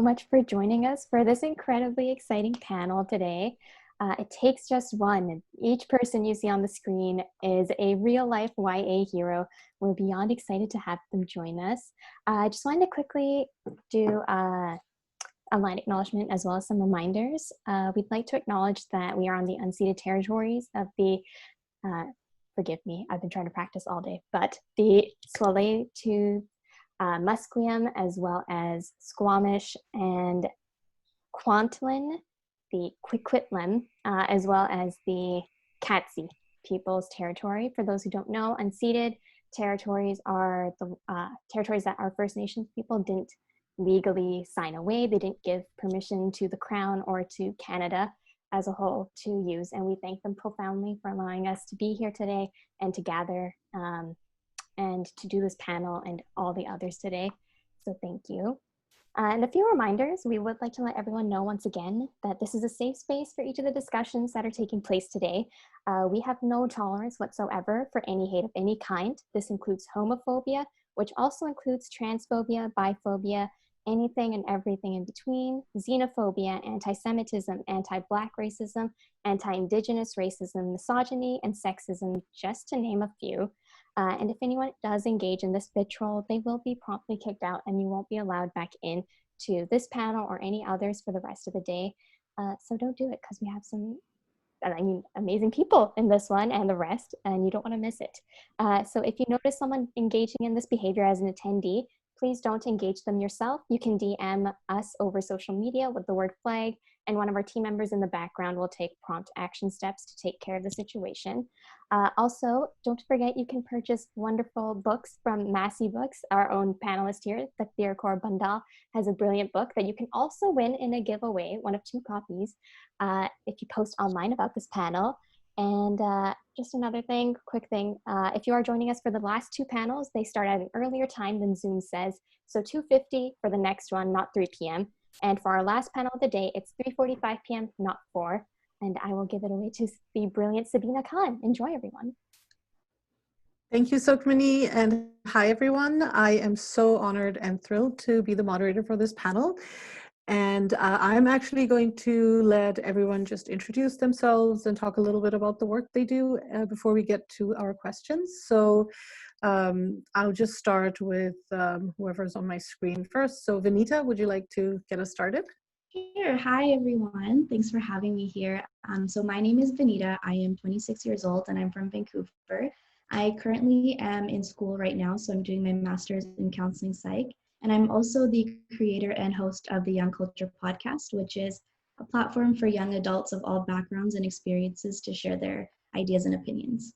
much for joining us for this incredibly exciting panel today. It takes just one. Each person you see on the screen is a real-life YA hero. We're beyond excited to have them join us. I just wanted to quickly do a line acknowledgement as well as some reminders. We'd like to acknowledge that we are on the unceded territories of the, forgive me, I've been trying to practice all day, but the Tsleil-Waututh, Musqueam, as well as Squamish and Kwantlen, the Quiquitlam, as well as the Katsi People's Territory. For those who don't know, unceded territories are the territories that our First Nations people didn't legally sign away. They didn't give permission to the Crown or to Canada as a whole to use, and we thank them profoundly for allowing us to be here today and to gather and to do this panel and all the others today. So thank you. And a few reminders. We would like to let everyone know once again that this is a safe space for each of the discussions that are taking place today. We have no tolerance whatsoever for any hate of any kind. This includes homophobia, which also includes transphobia, biphobia, anything and everything in between, xenophobia, anti-Semitism, anti-Black racism, anti-Indigenous racism, misogyny, and sexism, just to name a few. And if anyone does engage in this vitriol, they will be promptly kicked out and you won't be allowed back in to this panel or any others for the rest of the day. So don't do it, because we have some, amazing people in this one and the rest, and you don't want to miss it. So if you notice someone engaging in this behavior as an attendee, please don't engage them yourself. You can DM us over social media with the word flag, and one of our team members in the background will take prompt action steps to take care of the situation. Also, don't forget you can purchase wonderful books from Massey Books. Our own panelist here, Taqdir Bhandal, has a brilliant book that you can also win in a giveaway, one of 2 copies, if you post online about this panel. And just another thing, quick thing, if you are joining us for the last 2 panels, they start at an earlier time than Zoom says. So 2:50 for the next one, not 3 p.m. And for our last panel of the day, it's 3:45 p.m., not 4. And I will give it away to the brilliant Sabina Khan. Enjoy, everyone. Thank you, Sokmani, and hi, everyone. I am so honored and thrilled to be the moderator for this panel. And I'm actually going to let everyone just introduce themselves and talk a little bit about the work they do before we get to our questions. So I'll just start with whoever's on my screen first. So Vineeta, would you like to get us started? Sure. Hi, everyone. Thanks for having me here. So my name is Vineeta. I am 26 years old and I'm from Vancouver. I currently am in school right now, so I'm doing my master's in counseling psych. And I'm also the creator and host of the Young Culture podcast, which is a platform for young adults of all backgrounds and experiences to share their ideas and opinions.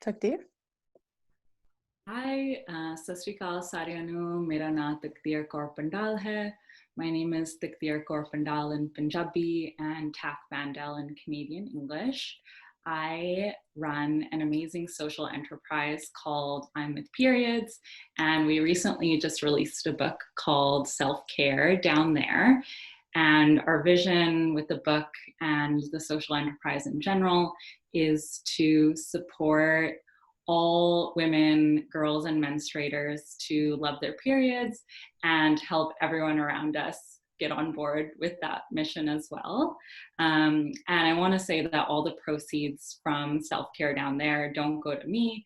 Taqdir? Hi, Sat Sri Akal ਸਾਰਿਆਂ ਨੂੰ ਮੇਰਾ ਨਾਮ ਤਕਦੀਰ ਕੌਰ ਪੰਡਾਲ ਹੈ. My name is Taqdir Kaur Bhandal in Punjabi and Tak Bhandal in Canadian English. I run an amazing social enterprise called I'm With Periods, and we recently just released a book called Self-Care Down There. And our vision with the book and the social enterprise in general is to support all women, girls, and menstruators to love their periods and help everyone around us get on board with that mission as well. And I want to say that all the proceeds from Self-Care Down There don't go to me.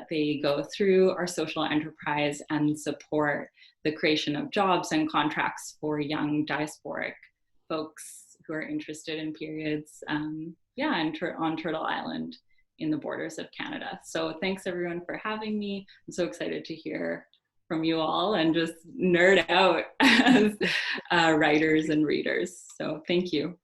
They go through our social enterprise and support the creation of jobs and contracts for young diasporic folks who are interested in periods, on Turtle Island in the borders of Canada. So thanks everyone for having me. I'm so excited to hear from you all and just nerd out as writers and readers. So thank you.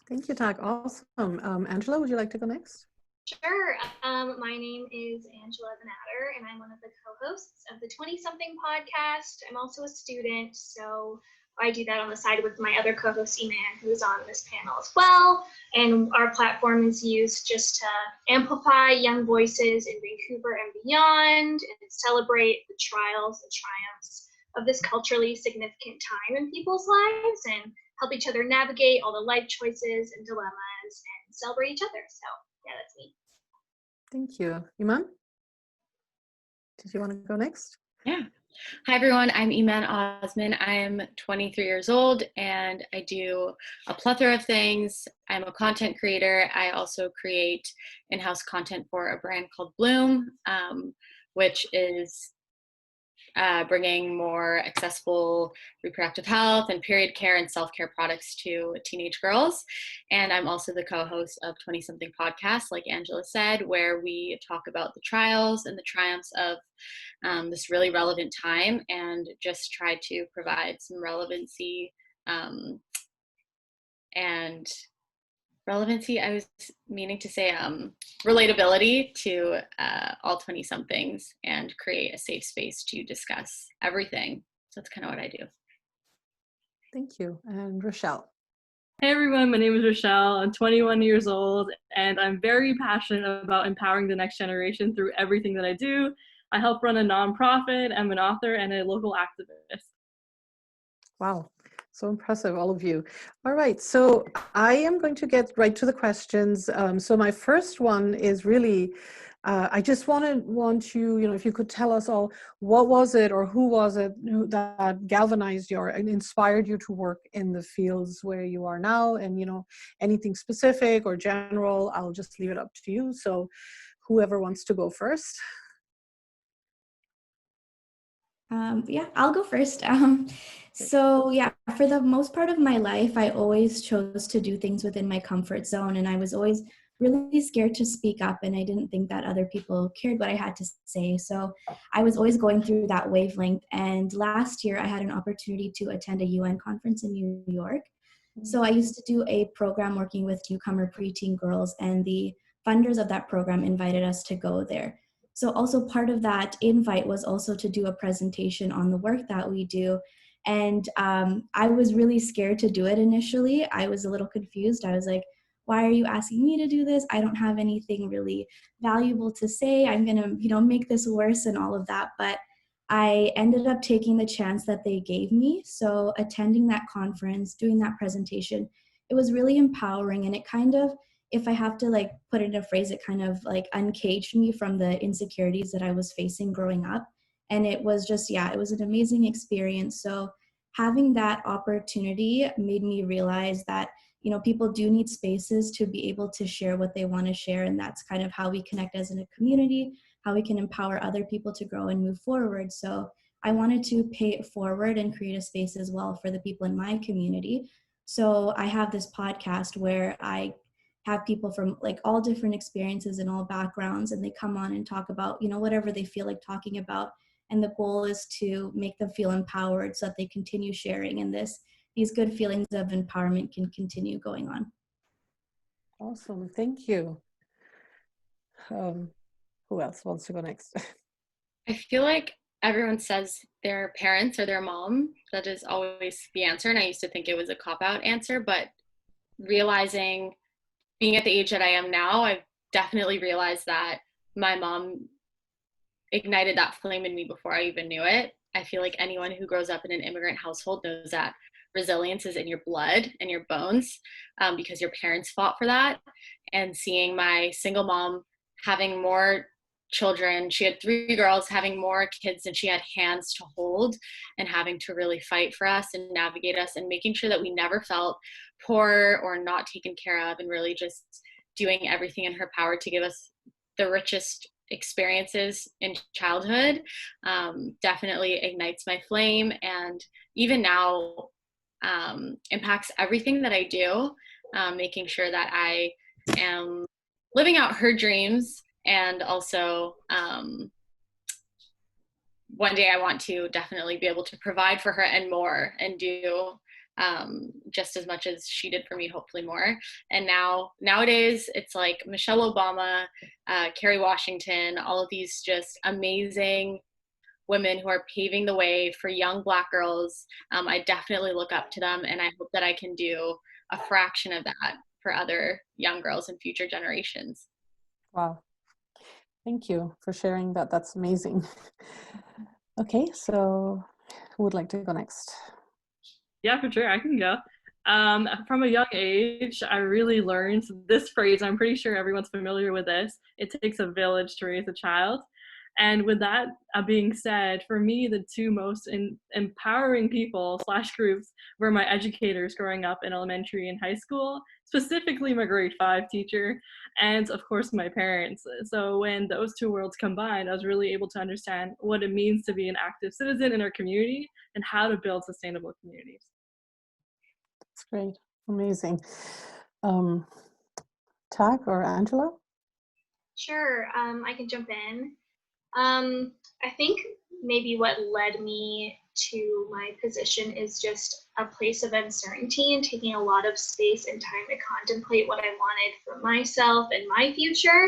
Thank you, Tak. Awesome. Angela, would you like to go next? Sure. My name is Angela Vannetter, and I'm one of the co-hosts of the 20-something podcast. I'm also a student, so I do that on the side with my other co-host, Eman, who's on this panel as well. And our platform is used just to amplify young voices in Vancouver and beyond, and celebrate the trials and triumphs of this culturally significant time in people's lives, and help each other navigate all the life choices and dilemmas and celebrate each other. So yeah, that's me. Thank you. Eman, did you want to go next? Yeah, Hi everyone, I'm Eman Osman. I am 23 years old and I do a plethora of things. I'm a content creator. I also create in-house content for a brand called Bloom, which is bringing more accessible reproductive health and period care and self-care products to teenage girls. And I'm also the co-host of 20 Something Podcast, like Angela said, where we talk about the trials and the triumphs of this really relevant time and just try to provide some relevancy and relevancy, I was meaning to say relatability to all 20 somethings and create a safe space to discuss everything. So that's kind of what I do. Thank you. And Rochelle. Hey everyone, my name is Rochelle. I'm 21 years old and I'm very passionate about empowering the next generation through everything that I do. I help run a nonprofit, I'm an author and a local activist. Wow, so impressive, all of you. All right, so I am going to get right to the questions. So my first one is really, I just want you, if you could tell us all, what was it or who was it that galvanized you and inspired you to work in the fields where you are now? And, anything specific or general, I'll just leave it up to you. So whoever wants to go first. Yeah, I'll go first. So yeah, for the most part of my life, I always chose to do things within my comfort zone, and I was always really scared to speak up, and I didn't think that other people cared what I had to say. So I was always going through that wavelength. And last year, I had an opportunity to attend a UN conference in New York. So I used to do a program working with newcomer preteen girls, and the funders of that program invited us to go there. So also part of that invite was also to do a presentation on the work that we do. And I was really scared to do it initially. I was a little confused. I was like, why are you asking me to do this? I don't have anything really valuable to say. I'm gonna, make this worse and all of that. But I ended up taking the chance that they gave me. So attending that conference, doing that presentation, it was really empowering, and it kind of, if I have to put it in a phrase, it kind of uncaged me from the insecurities that I was facing growing up. And it was just, it was an amazing experience. So having that opportunity made me realize that, people do need spaces to be able to share what they want to share. And that's kind of how we connect as in a community, how we can empower other people to grow and move forward. So I wanted to pay it forward and create a space as well for the people in my community. So I have this podcast where I have people from all different experiences and all backgrounds, and they come on and talk about, whatever they feel like talking about. And the goal is to make them feel empowered so that they continue sharing, and these good feelings of empowerment can continue going on. Awesome, thank you. Who else wants to go next? I feel like everyone says their parents or their mom. That is always the answer. And I used to think it was a cop-out answer, but realizing, being at the age that I am now, I've definitely realized that my mom ignited that flame in me before I even knew it. I feel like anyone who grows up in an immigrant household knows that resilience is in your blood and your bones, because your parents fought for that. And seeing my single mom having more children, she had 3 girls, having more kids than she had hands to hold, and having to really fight for us and navigate us and making sure that we never felt poor or not taken care of, and really just doing everything in her power to give us the richest experiences in childhood, definitely ignites my flame, and even now impacts everything that I do, making sure that I am living out her dreams. And also one day I want to definitely be able to provide for her and more, and do just as much as she did for me, hopefully more. And nowadays it's like Michelle Obama, Kerry Washington, all of these just amazing women who are paving the way for young Black girls. I definitely look up to them, and I hope that I can do a fraction of that for other young girls and future generations. Wow. Thank you for sharing that. That's amazing. Okay, so who would like to go next? Yeah, for sure, I can go. From a young age, I really learned this phrase. I'm pretty sure everyone's familiar with this. It takes a village to raise a child. And with that being said, for me, the two most empowering people / groups were my educators growing up in elementary and high school, specifically my grade 5 teacher, and of course my parents. So when those two worlds combined, I was really able to understand what it means to be an active citizen in our community and how to build sustainable communities. That's great. Amazing. Tak or Angela? Sure, I can jump in. I think maybe what led me to my position is just a place of uncertainty and taking a lot of space and time to contemplate what I wanted for myself and my future.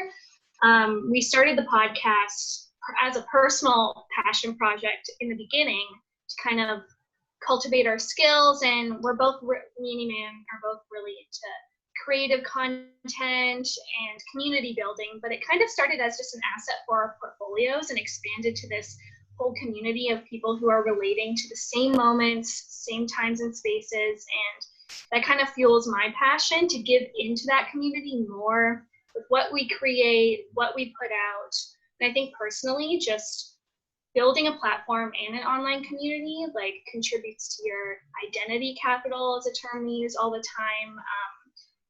We started the podcast as a personal passion project in the beginning to kind of cultivate our skills, and we're both, me and Eman are both really into creative content and community building, but it kind of started as just an asset for our portfolios and expanded to this whole community of people who are relating to the same moments, same times and spaces, and that kind of fuels my passion to give into that community more with what we create, what we put out. And I think personally, just building a platform and an online community like contributes to your identity capital, is a term we use all the time.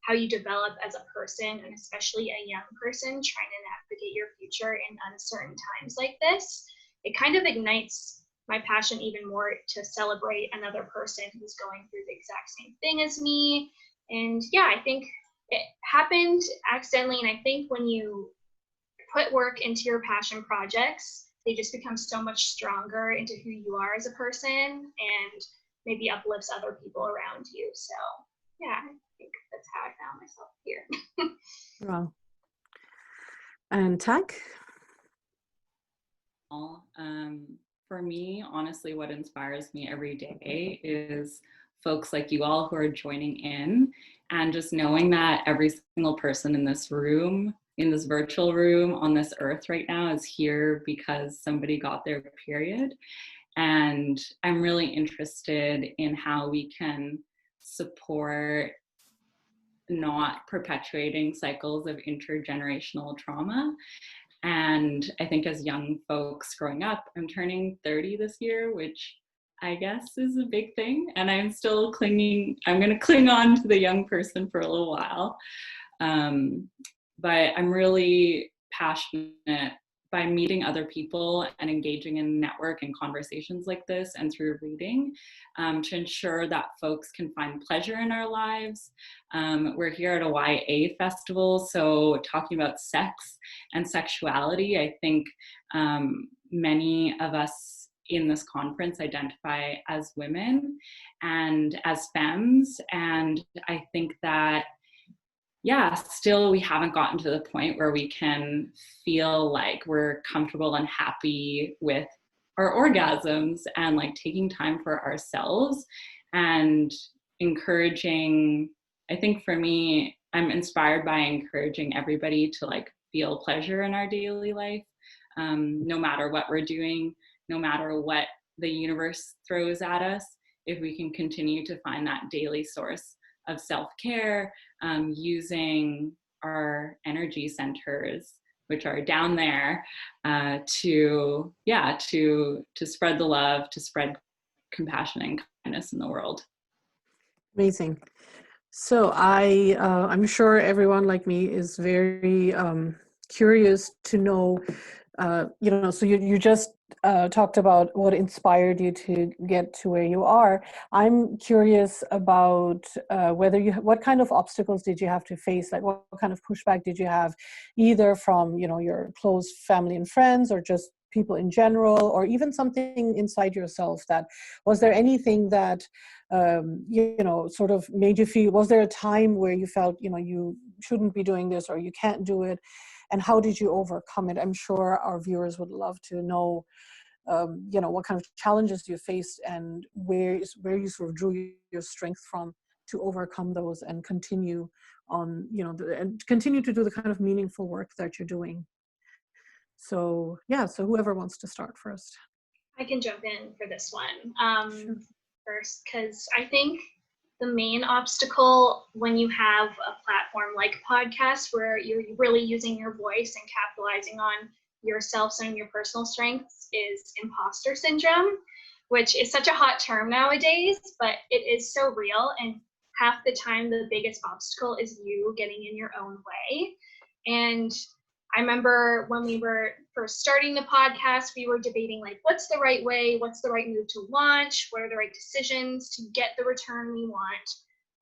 How you develop as a person, and especially a young person trying to navigate your future in uncertain times like this. It kind of ignites my passion even more to celebrate another person who's going through the exact same thing as me. And yeah, I think it happened accidentally. And I think when you put work into your passion projects, they just become so much stronger into who you are as a person and maybe uplifts other people around you. So yeah, I think that's how I found myself here. Wow. And Tak? For me, honestly, what inspires me every day is folks like you all who are joining in, and just knowing that every single person in this room, in this virtual room, on this earth right now is here because somebody got their period. And I'm really interested in how we can support not perpetuating cycles of intergenerational trauma. And I think as young folks growing up, I'm turning 30 this year, which I guess is a big thing. And I'm still clinging, I'm going to cling on to the young person for a little while. But I'm really passionate by meeting other people and engaging in network and conversations like this and through reading to ensure that folks can find pleasure in our lives. We're here at a YA festival, so talking about sex and sexuality, I think many of us in this conference identify as women and as femmes, and I think that yeah, still we haven't gotten to the point where we can feel like we're comfortable and happy with our orgasms and like taking time for ourselves and encouraging. I think for me, I'm inspired by encouraging everybody to like feel pleasure in our daily life, no matter what we're doing, no matter what the universe throws at us. If we can continue to find that daily source of self-care, using our energy centers, which are down there, to spread the love, to spread compassion and kindness in the world. Amazing. So I'm sure everyone like me is very curious to know, so you just talked about what inspired you to get to where you are. I'm curious about what kind of obstacles did you have to face? Like what kind of pushback did you have, either from, your close family and friends, or just people in general, or even something inside yourself? Was there anything that, sort of made you feel, was there a time where you felt, you shouldn't be doing this or you can't do it? And how did you overcome it? I'm sure our viewers would love to know, what kind of challenges you faced and where you sort of drew your strength from to overcome those and continue on, and continue to do the kind of meaningful work that you're doing. So whoever wants to start first. I can jump in for this one Sure. first, because I think the main obstacle when you have a platform like podcasts where you're really using your voice and capitalizing on yourself, some of your personal strengths, is imposter syndrome, which is such a hot term nowadays, but it is so real. And half the time, the biggest obstacle is you getting in your own way. And I remember when we were first starting the podcast, we were debating like, what's the right way? What's the right move to launch? What are the right decisions to get the return we want?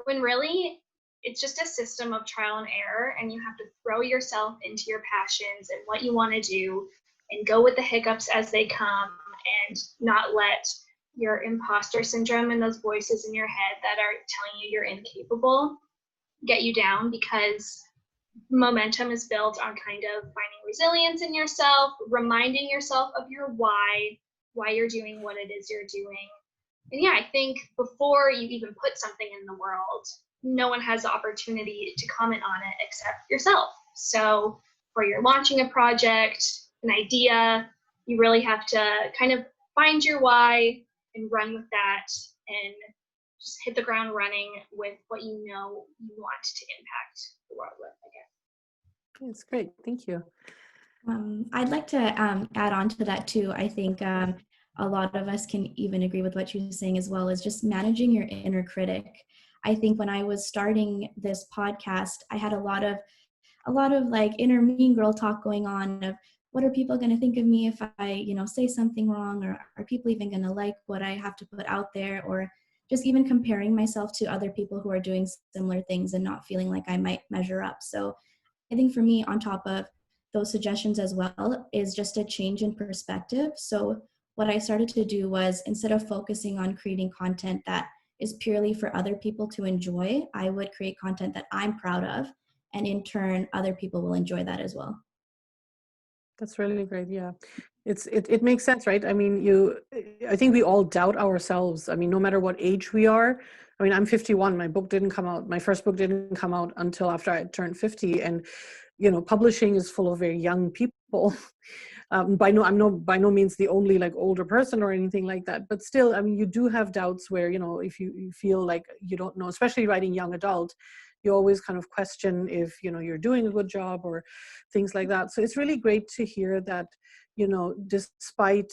When really, it's just a system of trial and error, and you have to throw yourself into your passions and what you want to do and go with the hiccups as they come, and not let your imposter syndrome and those voices in your head that are telling you you're incapable get you down, because momentum is built on kind of finding resilience in yourself, reminding yourself of your why you're doing what it is you're doing. And yeah, I think before you even put something in the world, no one has the opportunity to comment on it except yourself. So for you're launching a project, an idea, you really have to kind of find your why and run with that, and just hit the ground running with what you know you want to impact the world with, I guess. That's great. Thank you. I'd like to add on to that too. I think a lot of us can even agree with what you're saying, as well as just managing your inner critic. I think when I was starting this podcast, I had a lot of like inner mean girl talk going on of, what are people going to think of me if I, say something wrong, or are people even going to like what I have to put out there, or just even comparing myself to other people who are doing similar things and not feeling like I might measure up. So I think for me, on top of those suggestions as well, is just a change in perspective. So what I started to do was, instead of focusing on creating content that is purely for other people to enjoy, I would create content that I'm proud of, and in turn, other people will enjoy that as well. That's really great. Yeah. It makes sense, right? I mean, I think we all doubt ourselves. I mean, no matter what age we are. I mean, I'm 51. My first book didn't come out until after I turned 50. And, publishing is full of very young people. I'm by no means the only like older person or anything like that. But still, I mean, you do have doubts where, if you feel like you don't know, especially writing young adult, you always kind of question if, you're doing a good job or things like that. So it's really great to hear that, despite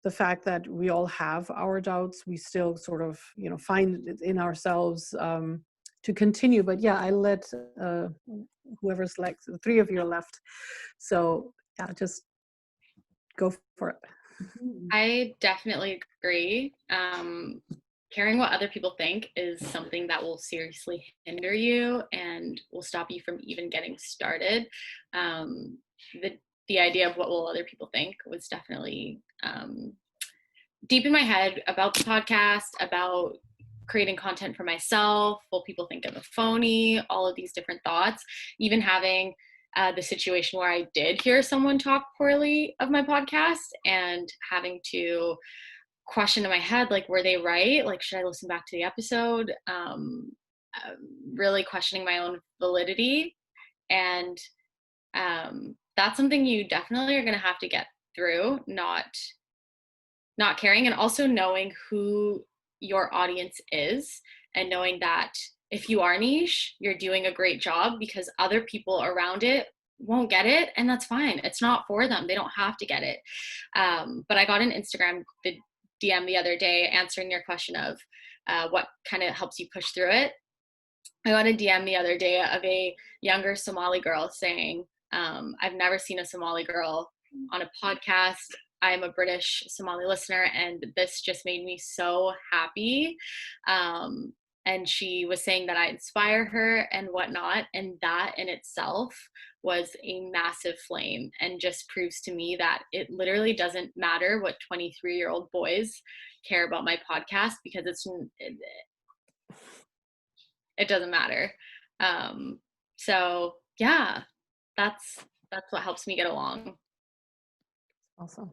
the fact that we all have our doubts, we still sort of, find it in ourselves to continue. But yeah, I let whoever's like, the three of you are left. So yeah, just go for it. I definitely agree. Caring what other people think is something that will seriously hinder you and will stop you from even getting started. The idea of what will other people think was definitely deep in my head about the podcast, about creating content for myself. Will people think I'm a phony? All of these different thoughts. Even having the situation where I did hear someone talk poorly of my podcast and having to question in my head, like, were they right? Like, should I listen back to the episode? Really questioning my own validity. And that's something you definitely are going to have to get through, not caring, and also knowing who your audience is, and knowing that if you are niche, you're doing a great job, because other people around it won't get it, and that's fine. It's not for them. They don't have to get it. But I got an Instagram DM the other day answering your question of what kind of helps you push through it. I got a DM the other day of a younger Somali girl saying, I've never seen a Somali girl on a podcast. I'm a British Somali listener, and this just made me so happy. And she was saying that I inspire her and whatnot. And that in itself was a massive flame, and just proves to me that it literally doesn't matter what 23-year-old boys care about my podcast, because it doesn't matter. So yeah, that's what helps me get along. Awesome.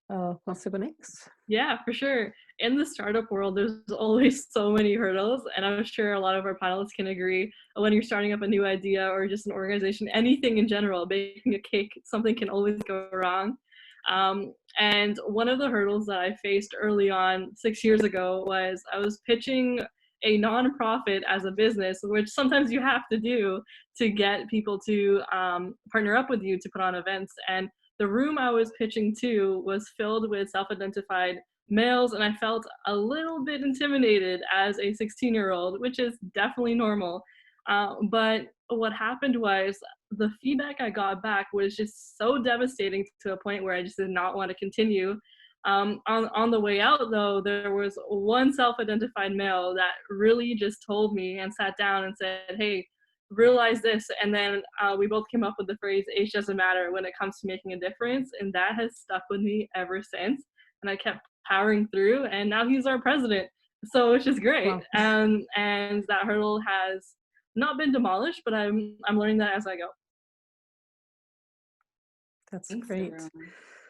Wants to go next? Yeah, for sure. In the startup world, there's always so many hurdles, and I'm sure a lot of our panelists can agree. When you're starting up a new idea or just an organization, anything in general, baking a cake, something can always go wrong. And one of the hurdles that I faced early on 6 years ago was I was pitching a nonprofit as a business, which sometimes you have to do to get people to partner up with you to put on events. And the room I was pitching to was filled with self-identified males, and I felt a little bit intimidated as a 16-year-old, which is definitely normal. But what happened was the feedback I got back was just so devastating to a point where I just did not want to continue. On the way out, though, there was one self-identified male that really just told me and sat down and said, hey, realize this. And then we both came up with the phrase, age doesn't matter when it comes to making a difference. And that has stuck with me ever since. And I kept powering through, and now he's our president. So it's just great. Wow. And that hurdle has not been demolished, but I'm learning that as I go. That's Thanks, great. everyone,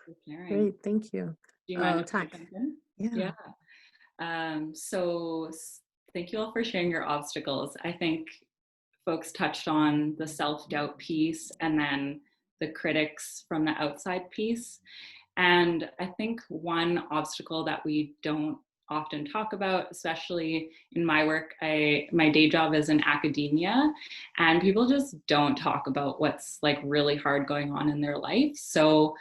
for sharing. Great, thank you. Do you mind if I Tak. jump in? Yeah. So thank you all for sharing your obstacles. I think folks touched on the self-doubt piece and then the critics from the outside piece. And I think one obstacle that we don't often talk about, especially in my work, my day job is in academia, and people just don't talk about what's like really hard going on in their life. So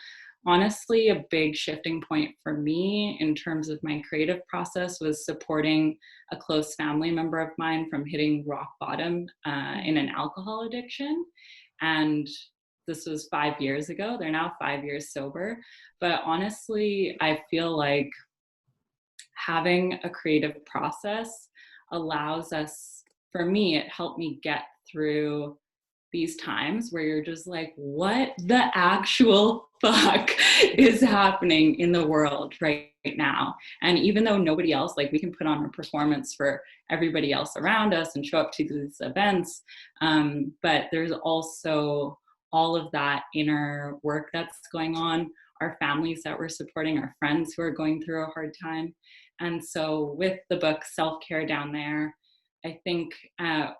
honestly, a big shifting point for me in terms of my creative process was supporting a close family member of mine from hitting rock bottom in an alcohol addiction. And this was 5 years ago. They're now 5 years sober. But honestly, I feel like having a creative process allows us, for me, it helped me get through these times where you're just like, what the actual fuck is happening in the world right now? And even though nobody else, like we can put on a performance for everybody else around us and show up to these events, but there's also all of that inner work that's going on, our families that we're supporting, our friends who are going through a hard time. And so with the book Self-Care Down There, I think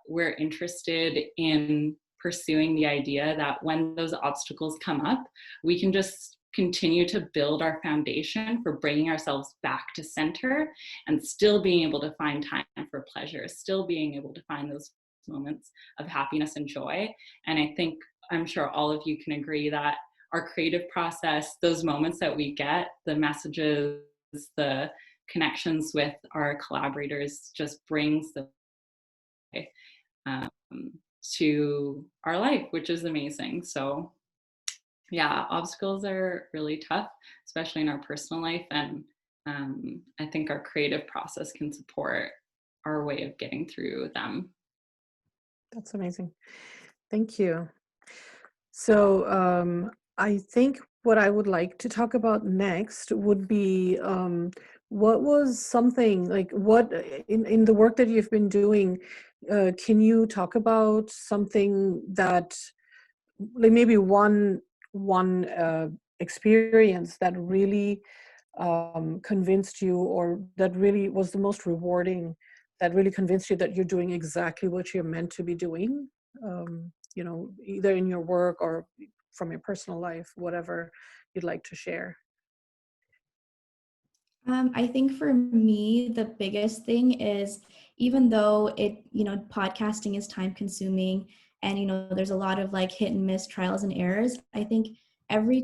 we're interested in pursuing the idea that when those obstacles come up, we can just continue to build our foundation for bringing ourselves back to center and still being able to find time for pleasure, still being able to find those moments of happiness and joy. And I think, I'm sure all of you can agree that our creative process, those moments that we get, the messages, the connections with our collaborators just brings the to our life, which is amazing. So yeah, obstacles are really tough, especially in our personal life. And I think our creative process can support our way of getting through them. That's amazing. Thank you. So I think what I would like to talk about next would be what was something like what in the work that you've been doing, can you talk about something that like maybe one experience that really convinced you, or that really was the most rewarding, that really convinced you that you're doing exactly what you're meant to be doing, you know, either in your work or from your personal life, whatever you'd like to share? I think for me, the biggest thing is, even though podcasting is time consuming and, there's a lot of like hit and miss, trials and errors, I think every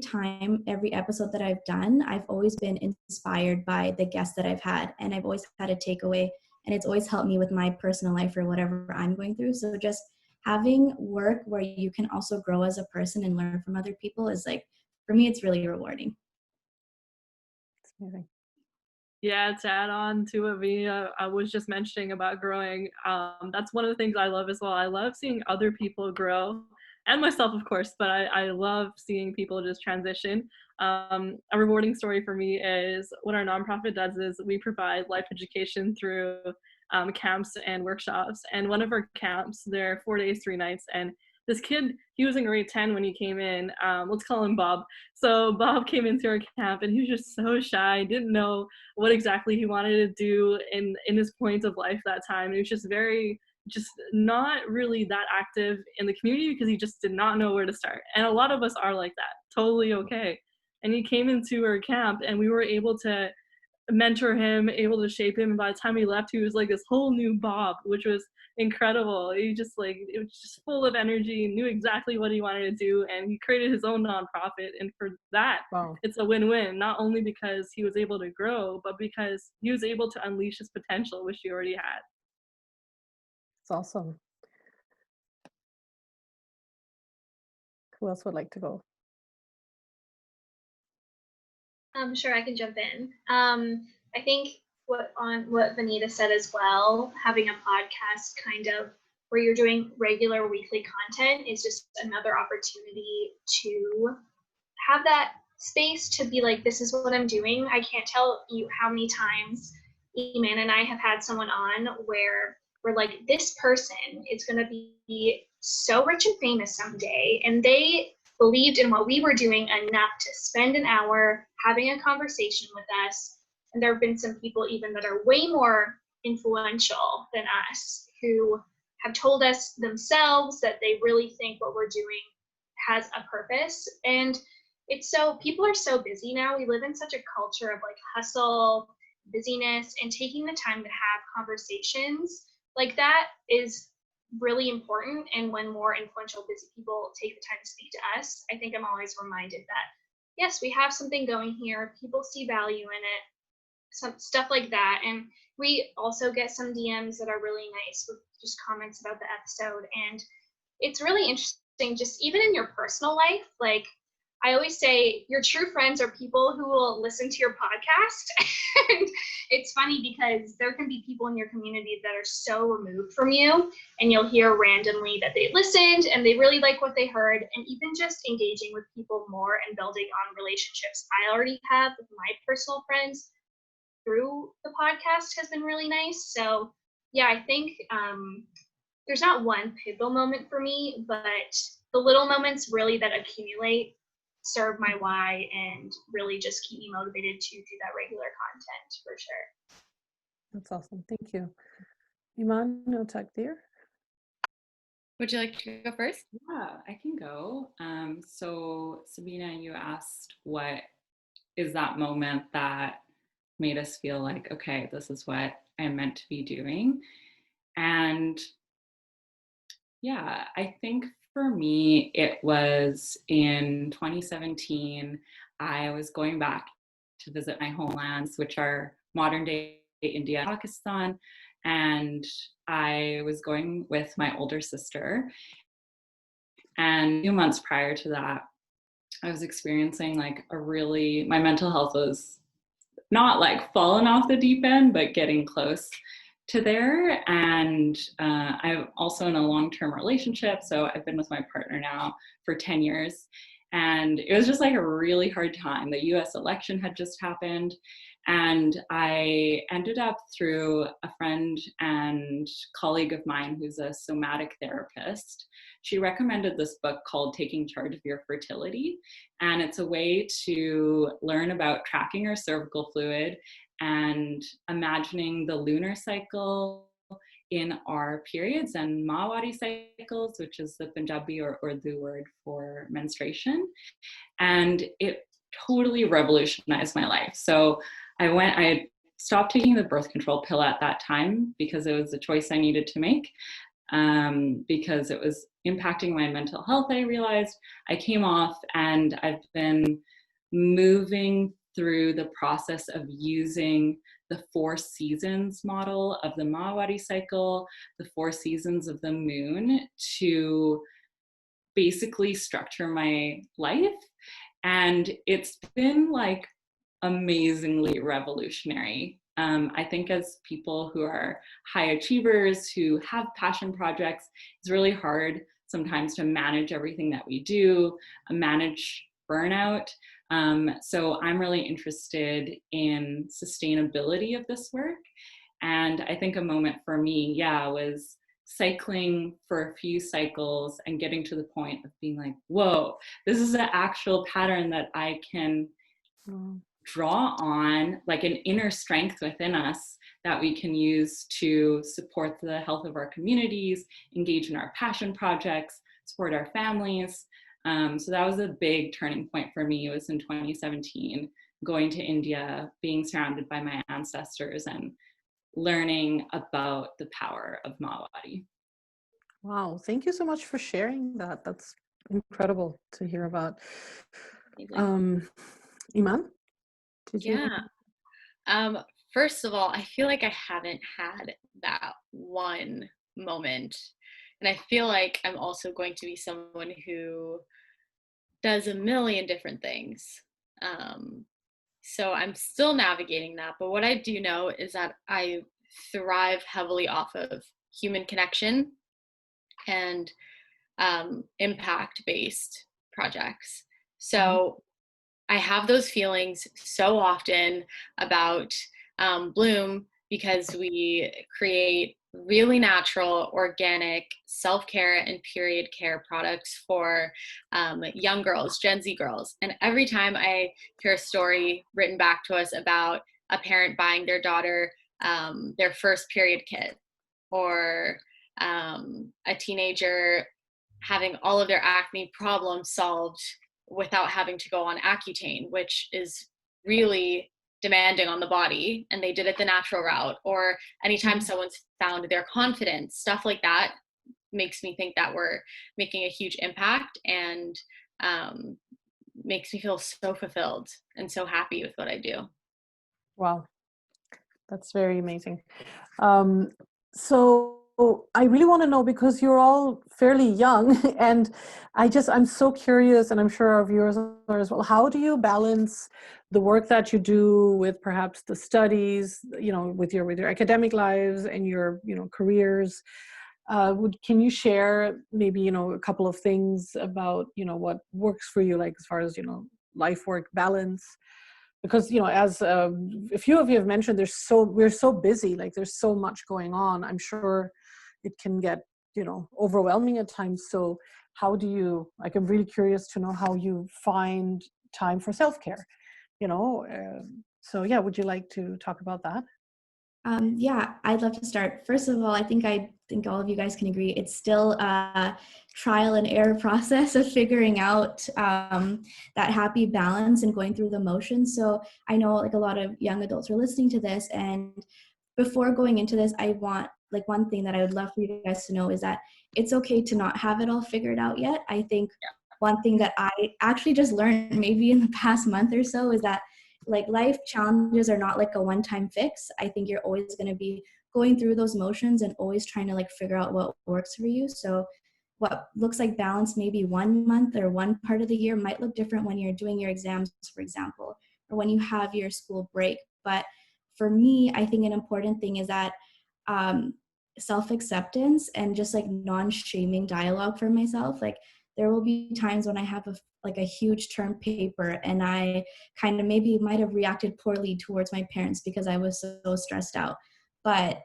episode that I've done, I've always been inspired by the guests that I've had, and I've always had a takeaway, and it's always helped me with my personal life or whatever I'm going through. So just having work where you can also grow as a person and learn from other people is like, for me, it's really rewarding. It's amazing. Yeah, to add on to what Vineeta was just mentioning about growing, that's one of the things I love as well. I love seeing other people grow, and myself, of course, but I love seeing people just transition. A rewarding story for me is what our nonprofit does is we provide life education through camps and workshops. And one of our camps, they're 4 days, 3 nights, and this kid, he was in grade 10 when he came in. Let's call him Bob. So Bob came into our camp and he was just so shy, didn't know what exactly he wanted to do in his point of life that time. He was just not really that active in the community because he just did not know where to start. And a lot of us are like that, totally okay. And he came into our camp and we were able to mentor him, able to shape him. And by the time he left, he was like this whole new Bob, which was incredible. He just it was just full of energy, knew exactly what he wanted to do, and he created his own nonprofit. And for that, Wow. it's a win-win, not only because he was able to grow, but because he was able to unleash his potential, which he already had. It's awesome. Who else would like to go? Sure, I can jump in. I think what Vineeta said as well, having a podcast kind of where you're doing regular weekly content is just another opportunity to have that space to be like, this is what I'm doing. I can't tell you how many times Eman and I have had someone on where we're like, this person is going to be so rich and famous someday, and they believed in what we were doing enough to spend an hour having a conversation with us. And there have been some people even that are way more influential than us who have told us themselves that they really think what we're doing has a purpose. And it's so, people are so busy now. We live in such a culture of like hustle, busyness, and taking the time to have conversations like that is really important. And when more influential, busy people take the time to speak to us, I think I'm always reminded that, yes, we have something going here. People see value in it, some stuff like that. And we also get some DMs that are really nice with just comments about the episode. And it's really interesting, just even in your personal life, like I always say your true friends are people who will listen to your podcast. And it's funny because there can be people in your community that are so removed from you, and you'll hear randomly that they listened and they really like what they heard. And even just engaging with people more and building on relationships I already have with my personal friends through the podcast has been really nice. So yeah, I think there's not one pivotal moment for me, but the little moments really that accumulate serve my why and really just keep me motivated to do that regular content for sure. That's awesome. Thank you. Eman, no Taqdir? Would you like to go first? Yeah, I can go. So Sabina, you asked what is that moment that made us feel like, okay, this is what I'm meant to be doing. And yeah, I think for me, it was in 2017, I was going back to visit my homelands, which are modern day India and Pakistan. And I was going with my older sister. And a few months prior to that, I was experiencing like my mental health was not like falling off the deep end, but getting close to there. And I'm also in a long-term relationship. So I've been with my partner now for 10 years. And it was just like a really hard time. The US election had just happened. And I ended up through a friend and colleague of mine who's a somatic therapist. She recommended this book called Taking Charge of Your Fertility. And it's a way to learn about tracking our cervical fluid and imagining the lunar cycle in our periods and Mahwari cycles, which is the Punjabi or Urdu word for menstruation. And it totally revolutionized my life. So I stopped taking the birth control pill at that time because it was a choice I needed to make, because it was impacting my mental health, I realized. I came off, and I've been moving through the process of using the 4 seasons model of the Mahwari cycle, the 4 seasons of the moon, to basically structure my life. And it's been like amazingly revolutionary. I think as people who are high achievers, who have passion projects, it's really hard sometimes to manage everything that we do, manage burnout. So I'm really interested in sustainability of this work. And I think a moment for me, was cycling for a few cycles and getting to the point of being like, whoa, this is an actual pattern that I can draw on, like an inner strength within us that we can use to support the health of our communities, engage in our passion projects, support our families. So that was a big turning point for me. It was in 2017 going to India, being surrounded by my ancestors, and learning about the power of Mahabharata. Wow, thank you so much for sharing that. That's incredible to hear about. Eman, did you? Yeah. First of all, I feel like I haven't had that one moment. And I feel like I'm also going to be someone who does a million different things. So I'm still navigating that. But what I do know is that I thrive heavily off of human connection and impact-based projects. So I have those feelings so often about Bloom because we create really natural, organic self-care and period care products for young girls, Gen Z girls. And every time I hear a story written back to us about a parent buying their daughter their first period kit, or a teenager having all of their acne problems solved without having to go on Accutane, which is really demanding on the body, and they did it the natural route, or anytime someone's found their confidence, stuff like that makes me think that we're making a huge impact, and makes me feel so fulfilled and so happy with what I do. Wow, that's very amazing. So I really want to know, because you're all fairly young, and I'm so curious, and I'm sure our viewers are as well. How do you balance the work that you do with perhaps the studies, with your academic lives and your, careers? Can you share maybe, a couple of things about, what works for you, like as far as, life work balance? Because as a few of you have mentioned, we're so busy, like there's so much going on. I'm sure it can get overwhelming at times. So how do you, like, I'm really curious to know how you find time for self-care, so yeah, would you like to talk about that? Yeah, I'd love to start. First of all, I think all of you guys can agree it's still a trial and error process of figuring out that happy balance and going through the motions. So I know like a lot of young adults are listening to this, and before going into this, I want, like, one thing that I would love for you guys to know is that it's okay to not have it all figured out yet. I think one thing that I actually just learned maybe in the past month or so is that, like, life challenges are not like a one-time fix. I think you're always going to be going through those motions and always trying to like figure out what works for you. So what looks like balance maybe 1 month or one part of the year might look different when you're doing your exams, for example, or when you have your school break. But for me, I think an important thing is that self-acceptance and just like non-shaming dialogue for myself. Like, there will be times when I have a huge term paper and I kind of maybe might have reacted poorly towards my parents because I was so stressed out. But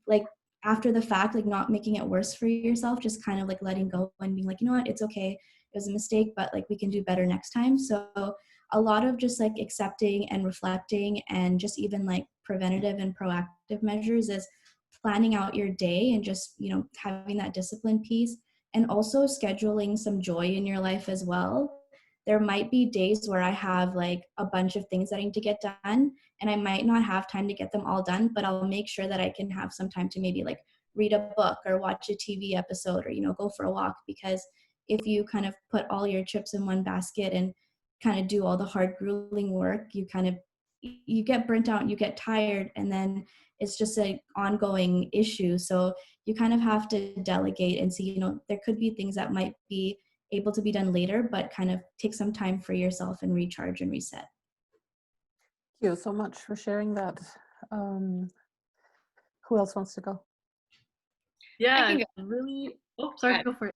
like after the fact, like not making it worse for yourself, just kind of like letting go and being like, you know what, it's okay. It was a mistake, but like we can do better next time. So a lot of just like accepting and reflecting and just even like preventative and proactive measures is planning out your day and just, having that discipline piece, and also scheduling some joy in your life as well. There might be days where I have like a bunch of things that I need to get done and I might not have time to get them all done, but I'll make sure that I can have some time to maybe like read a book or watch a TV episode or, go for a walk. Because if you kind of put all your chips in one basket and kind of do all the hard grueling work, you get burnt out and you get tired, and then it's just an ongoing issue. So you kind of have to delegate and see, there could be things that might be able to be done later, but kind of take some time for yourself and recharge and reset. Thank you so much for sharing that. Who else wants to go? Yeah, really. Oh, sorry, go for it.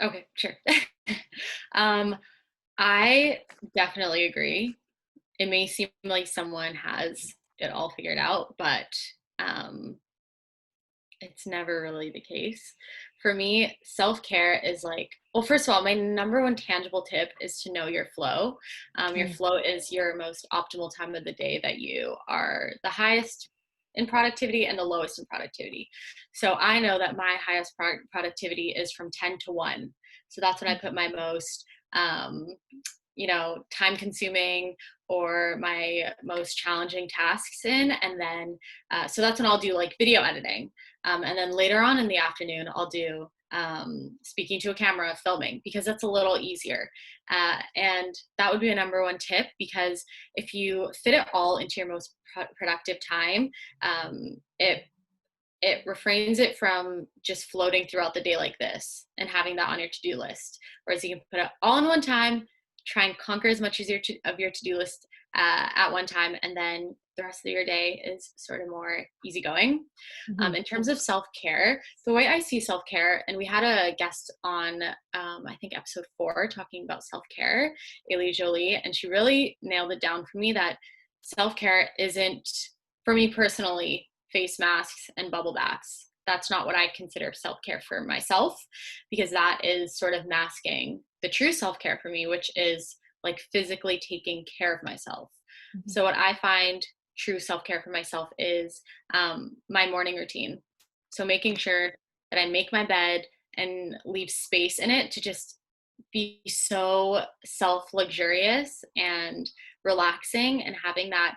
Okay, sure. I definitely agree. It may seem like someone has it all figured out, but it's never really the case. For me, self-care is like, well, first of all, my number one tangible tip is to know your flow. Your flow is your most optimal time of the day that you are the highest in productivity and the lowest in productivity. So I know that my highest productivity is from 10 to 1. So that's when I put my most, time consuming or my most challenging tasks in. And then, so that's when I'll do like video editing. And then later on in the afternoon, I'll do speaking to a camera, filming, because that's a little easier. And that would be a number one tip, because if you fit it all into your most productive time, it refrains it from just floating throughout the day like this and having that on your to-do list. Whereas you can put it all in one time, try and conquer as much as of your to-do list at one time, and then the rest of your day is sort of more easygoing. In terms of self-care, the way I see self-care, and we had a guest on, I think episode 4, talking about self-care, Ailey Jolie, and she really nailed it down for me that self-care isn't, for me personally, face masks and bubble baths. That's not what I consider self-care for myself, because that is sort of masking the true self-care for me, which is like physically taking care of myself. So what I find true self-care for myself is my morning routine. So making sure that I make my bed and leave space in it to just be so self-luxurious and relaxing, and having that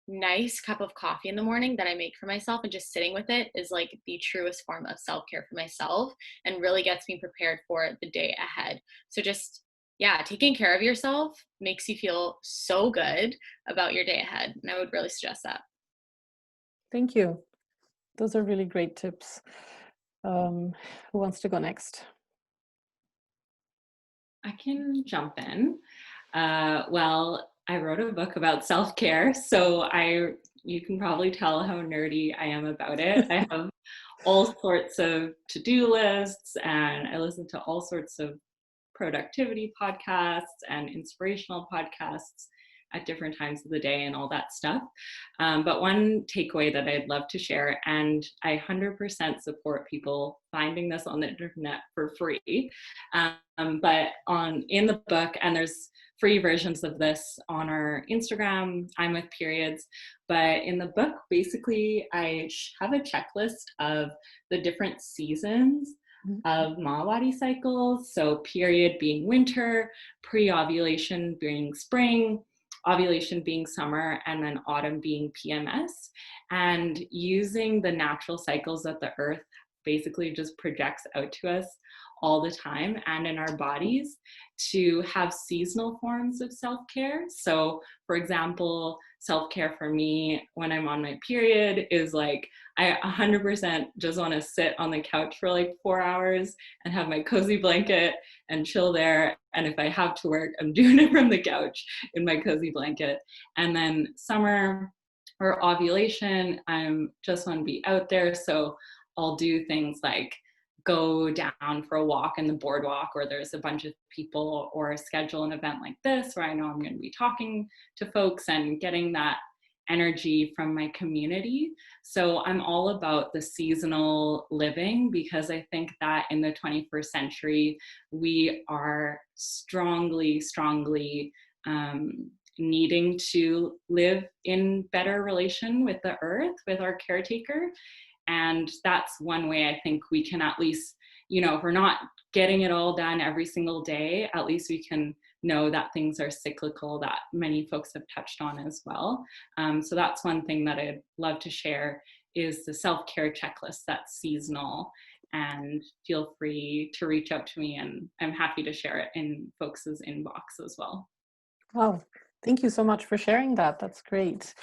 nice cup of coffee in the morning that I make for myself and just sitting with it is like the truest form of self-care for myself, and really gets me prepared for the day ahead. So just, yeah, taking care of yourself makes you feel so good about your day ahead. And I would really suggest that. Thank you. Those are really great tips. Who wants to go next? I can jump in. Well, I wrote a book about self-care, so you can probably tell how nerdy I am about it. I have all sorts of to-do lists, and I listen to all sorts of productivity podcasts and inspirational podcasts at different times of the day and all that stuff. But one takeaway that I'd love to share, and I 100% support people finding this on the internet for free, but in the book, and there's free versions of this on our Instagram, I'm with periods, but in the book, basically, I have a checklist of the different seasons of Mahawati cycles. So period being winter, pre-ovulation being spring, ovulation being summer, and then autumn being PMS. And using the natural cycles that the earth basically just projects out to us all the time and in our bodies to have seasonal forms of self-care. So for example, self-care for me when I'm on my period is like, I 100% just want to sit on the couch for like 4 hours and have my cozy blanket and chill there. And if I have to work, I'm doing it from the couch in my cozy blanket. And then summer or ovulation, I'm just want to be out there. So I'll do things like go down for a walk in the boardwalk, or there's a bunch of people, or schedule an event like this where I know I'm going to be talking to folks and getting that energy from my community. So I'm all about the seasonal living, because I think that in the 21st century, we are strongly needing to live in better relation with the earth, with our caretaker. And that's one way I think we can at least, if we're not getting it all done every single day, at least we can know that things are cyclical, that many folks have touched on as well. So that's one thing that I'd love to share, is the self-care checklist that's seasonal, and feel free to reach out to me, and I'm happy to share it in folks' inbox as well. Wow, thank you so much for sharing that. That's great.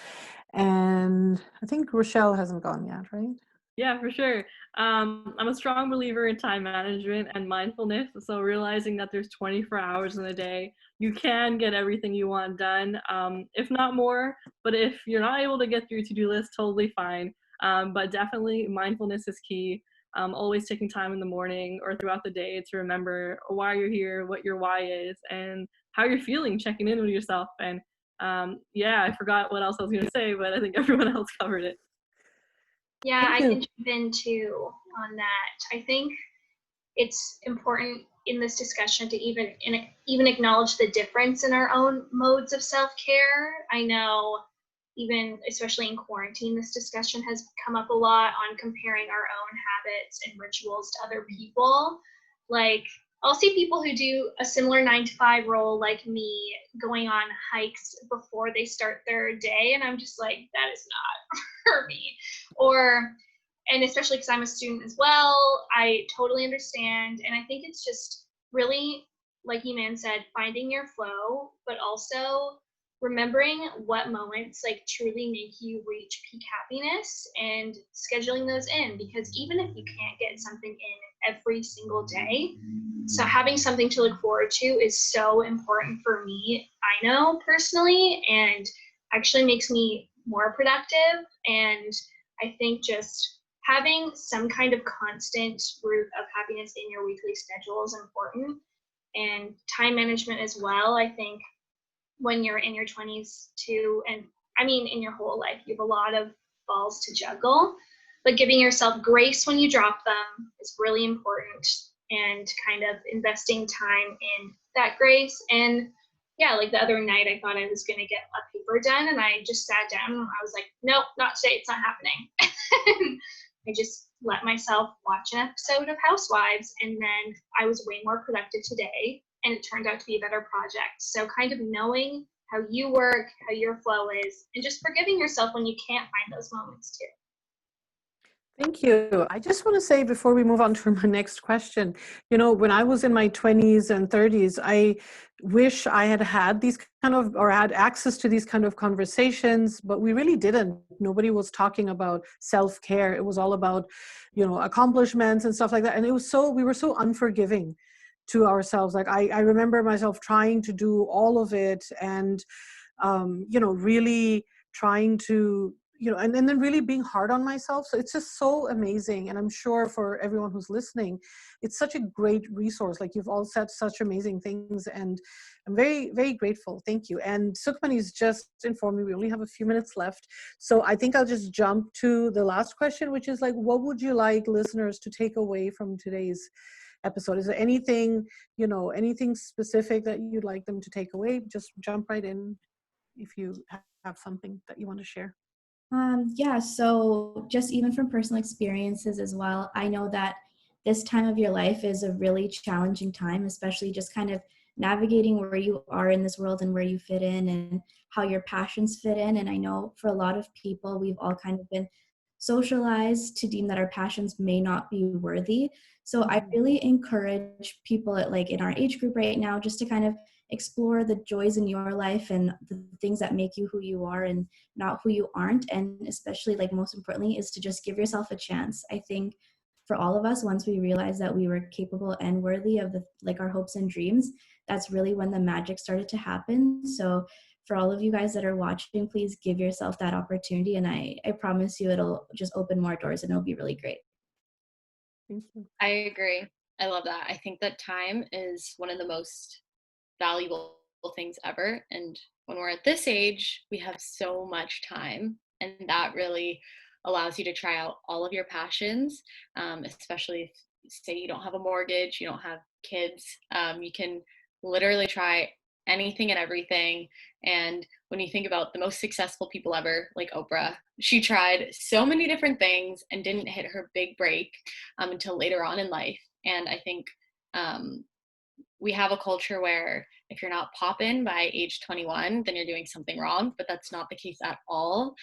And I think Rochelle hasn't gone yet, right? Yeah, for sure. I'm a strong believer in time management and mindfulness. So realizing that there's 24 hours in a day, you can get everything you want done, if not more. But if you're not able to get through to-do list, totally fine. But definitely mindfulness is key. Always taking time in the morning or throughout the day to remember why you're here, what your why is, and how you're feeling, checking in with yourself. And yeah, I forgot what else I was going to say, but I think everyone else covered it. Yeah, I can jump in too on that. I think it's important in this discussion to even acknowledge the difference in our own modes of self-care. I know even especially in quarantine, this discussion has come up a lot on comparing our own habits and rituals to other people. Like, I'll see people who do a similar 9 to 5 role like me going on hikes before they start their day. And I'm just like, that is not for me. And especially because I'm a student as well, I totally understand. And I think it's just really, like Eman said, finding your flow, but also remembering what moments like truly make you reach peak happiness and scheduling those in, because even if you can't get something in every single day, so having something to look forward to is so important for me, I know personally, and actually makes me more productive. And I think just having some kind of constant route of happiness in your weekly schedule is important. And time management as well. I think when you're in your 20s too, and I mean in your whole life, you have a lot of balls to juggle, but giving yourself grace when you drop them is really important, and kind of investing time in that grace. And yeah, like the other night I thought I was going to get a paper done, and I just sat down and I was like, nope, not today, it's not happening. I just let myself watch an episode of Housewives, and then I was way more productive today, and it turned out to be a better project. So kind of knowing how you work, how your flow is, and just forgiving yourself when you can't find those moments too. Thank you. I just want to say before we move on to my next question, when I was in my 20s and 30s, I wish I had had these kind of, or had access to these kind of conversations, but we really didn't. Nobody was talking about self-care. It was all about, accomplishments and stuff like that. And we were so unforgiving to ourselves. Like I remember myself trying to do all of it and, really trying to, and then really being hard on myself. So it's just so amazing. And I'm sure for everyone who's listening, it's such a great resource. Like you've all said such amazing things, and I'm very, very grateful. Thank you. And Sukhmani's just informed me we only have a few minutes left. So I think I'll just jump to the last question, which is like, what would you like listeners to take away from today's episode? Is there anything, anything specific that you'd like them to take away? Just jump right in if you have something that you want to share. Yeah, so just even from personal experiences as well, I know that this time of your life is a really challenging time, especially just kind of navigating where you are in this world and where you fit in and how your passions fit in. And I know for a lot of people, we've all kind of been socialized to deem that our passions may not be worthy. So I really encourage people in our age group right now just to kind of explore the joys in your life and the things that make you who you are and not who you aren't. And especially most importantly is to just give yourself a chance. I think for all of us, once we realized that we were capable and worthy of our hopes and dreams, that's really when the magic started to happen. So for all of you guys that are watching, please give yourself that opportunity. And I promise you it'll just open more doors and it'll be really great. Thank you. I agree. I love that. I think that time is one of the most valuable things ever. And when we're at this age, we have so much time, and that really allows you to try out all of your passions, especially if, say, you don't have a mortgage, you don't have kids. You can literally try anything and everything. And when you think about the most successful people ever, like Oprah, she tried so many different things and didn't hit her big break until later on in life. And I think we have a culture where if you're not poppin' by age 21, then you're doing something wrong, but that's not the case at all.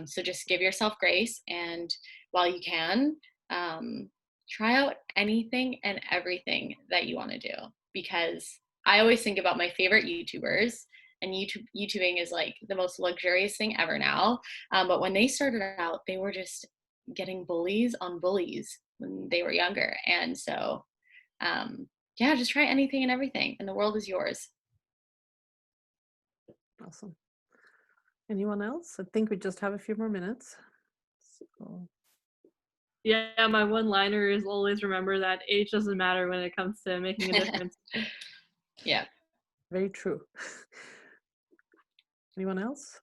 So just give yourself grace, and while you can, try out anything and everything that you want to do, because I always think about my favorite YouTubers, and YouTubing is like the most luxurious thing ever now. But when they started out, they were just getting bullies on bullies when they were younger. And so, yeah, just try anything and everything, and the world is yours. Awesome. Anyone else? I think we just have a few more minutes. So. Yeah, my one-liner is always remember that age doesn't matter when it comes to making a difference. Yeah. Very true. Anyone else?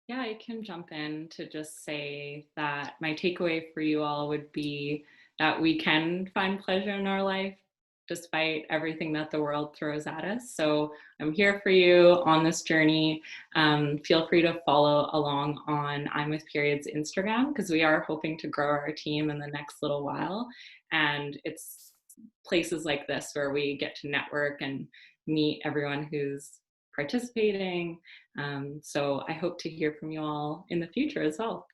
Yeah, I can jump in to just say that my takeaway for you all would be that we can find pleasure in our life despite everything that the world throws at us. So I'm here for you on this journey. Feel free to follow along on I'm with Period's Instagram, because we are hoping to grow our team in the next little while. And it's places like this where we get to network and meet everyone who's participating. So I hope to hear from you all in the future as well.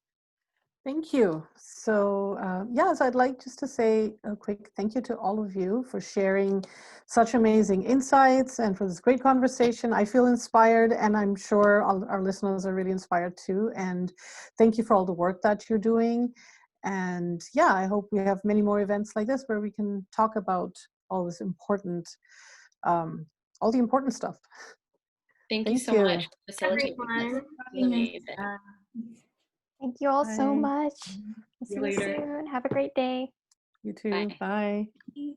Thank you. So yes, I'd like just to say a quick thank you to all of you for sharing such amazing insights and for this great conversation. I feel inspired, and I'm sure all our listeners are really inspired too. And thank you for all the work that you're doing. And yeah, I hope we have many more events like this where we can talk about all this important, all the important stuff. Thank you so much for facilitating Everyone. this. Amazing. Thank you all so Bye. much. We'll See see you you later. soon. Have a great day. You too. Bye. Bye.